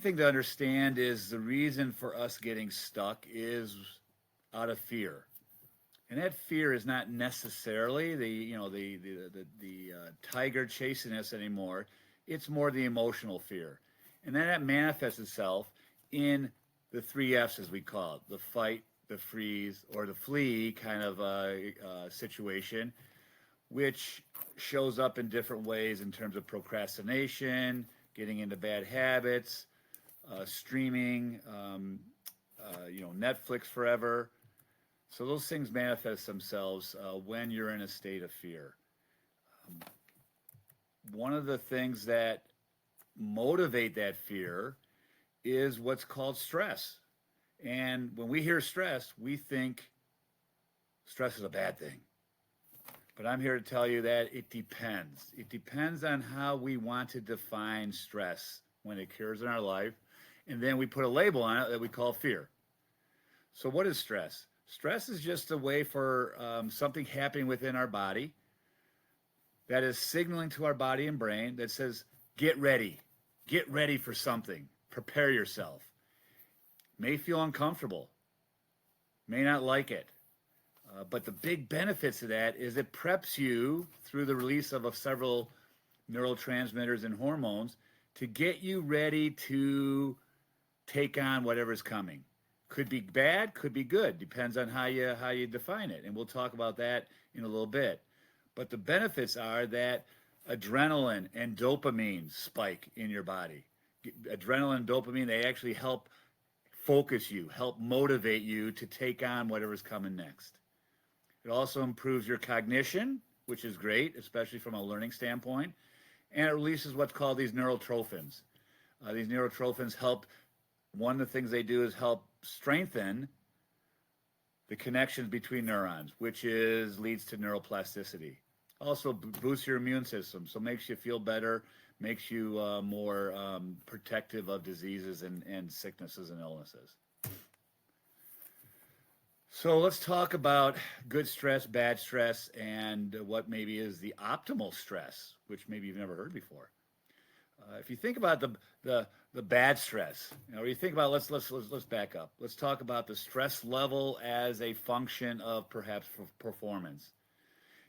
thing to understand is the reason for us getting stuck is out of fear. And that fear is not necessarily the tiger chasing us anymore. It's more the emotional fear, and then that manifests itself in the three F's, as we call it: the fight, the freeze, or the flee kind of situation, which shows up in different ways in terms of procrastination, getting into bad habits, streaming, Netflix forever. So those things manifest themselves when you're in a state of fear. One of the things that motivate that fear is what's called stress. And when we hear stress, we think stress is a bad thing. But I'm here to tell you that it depends. It depends on how we want to define stress when it occurs in our life. And then we put a label on it that we call fear. So, what is stress? Stress is just a way for something happening within our body that is signaling to our body and brain that says, get ready for something, prepare yourself. May feel uncomfortable, may not like it. But the big benefits of that is it preps you through the release of several neurotransmitters and hormones to get you ready to take on whatever's coming. Could be bad, could be good. Depends on how you define it, and we'll talk about that in a little bit. But the benefits are that adrenaline and dopamine spike in your body. Adrenaline and dopamine, they actually help focus you, help motivate you to take on whatever's coming next. It also improves your cognition, which is great, especially from a learning standpoint. And it releases what's called these neurotrophins. These neurotrophins help, one of the things they do is help strengthen the connections between neurons, which leads to neuroplasticity. Also boosts your immune system, so makes you feel better, makes you more protective of diseases and sicknesses and illnesses. So let's talk about good stress, bad stress, and what maybe is the optimal stress, which maybe you've never heard before. If you think about the bad stress, you think about let's back up. Let's talk about the stress level as a function of perhaps performance.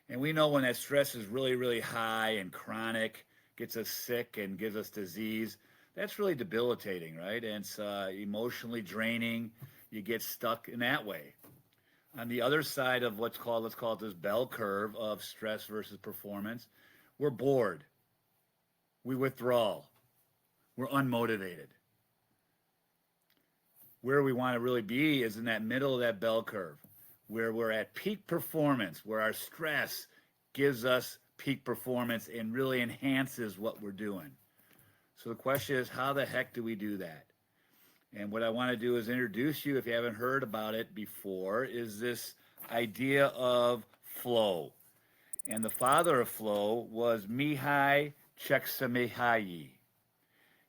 And we know when that stress is really, really high and chronic, gets us sick and gives us disease, that's really debilitating, right? And it's emotionally draining. You get stuck in that way. On the other side of let's call it this bell curve of stress versus performance, we're bored. We withdraw. We're unmotivated. Where we want to really be is in that middle of that bell curve, where we're at peak performance, where our stress gives us peak performance and really enhances what we're doing. So the question is, how the heck do we do that? And what I want to do is introduce you, if you haven't heard about it before, is this idea of flow. And the father of flow was Mihai Csikszentmihalyi.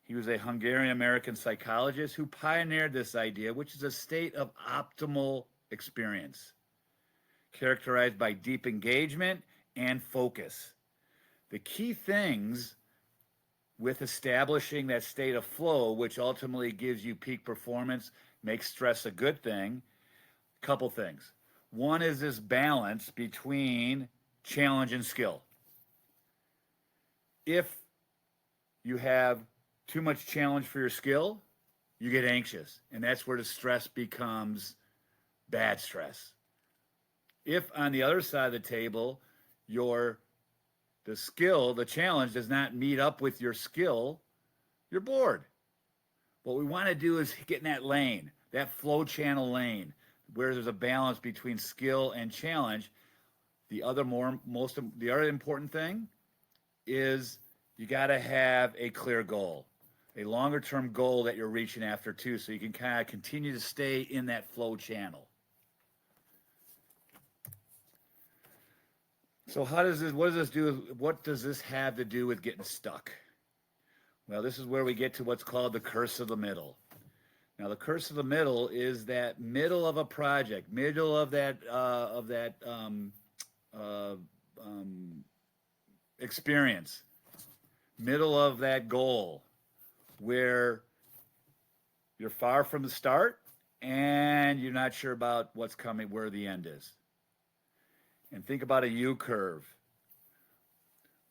He was a Hungarian-American psychologist who pioneered this idea, which is a state of optimal experience, characterized by deep engagement and focus. The key things with establishing that state of flow, which ultimately gives you peak performance, makes stress a good thing, a couple things. One is this balance between challenge and skill. If you have too much challenge for your skill, you get anxious, and that's where the stress becomes bad stress. If on the other side of the table, the challenge does not meet up with your skill, you're bored. What we want to do is get in that lane, that flow channel lane, where there's a balance between skill and challenge. The other important thing is you got to have a clear goal, a longer term goal that you're reaching after too, so you can kind of continue to stay in that flow channel. So what does this have to do with getting stuck? Well, this is where we get to what's called the curse of the middle. Now, the curse of the middle is that middle of a project, middle of that experience, middle of that goal, where You're far from the start, and you're not sure about what's coming, where the end is. And think about a U curve,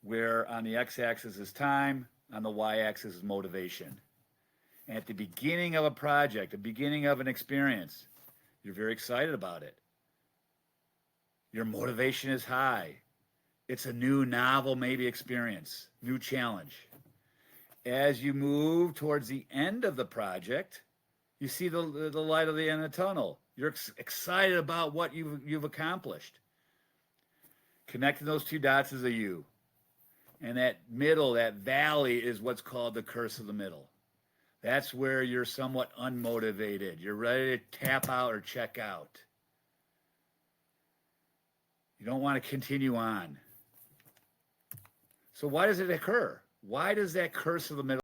where on the x-axis is time, on the y-axis is motivation. And at the beginning of a project, the beginning of an experience, you're very excited about it. Your motivation is high. It's a new, novel, maybe experience, new challenge. As you move towards the end of the project, you see the light of the end of the tunnel. You're excited about what you've accomplished. Connecting those two dots is a U. And that middle, that valley, is what's called the curse of the middle. That's where you're somewhat unmotivated. You're ready to tap out or check out. You don't want to continue on. So why does it occur? Why does that curse of the middle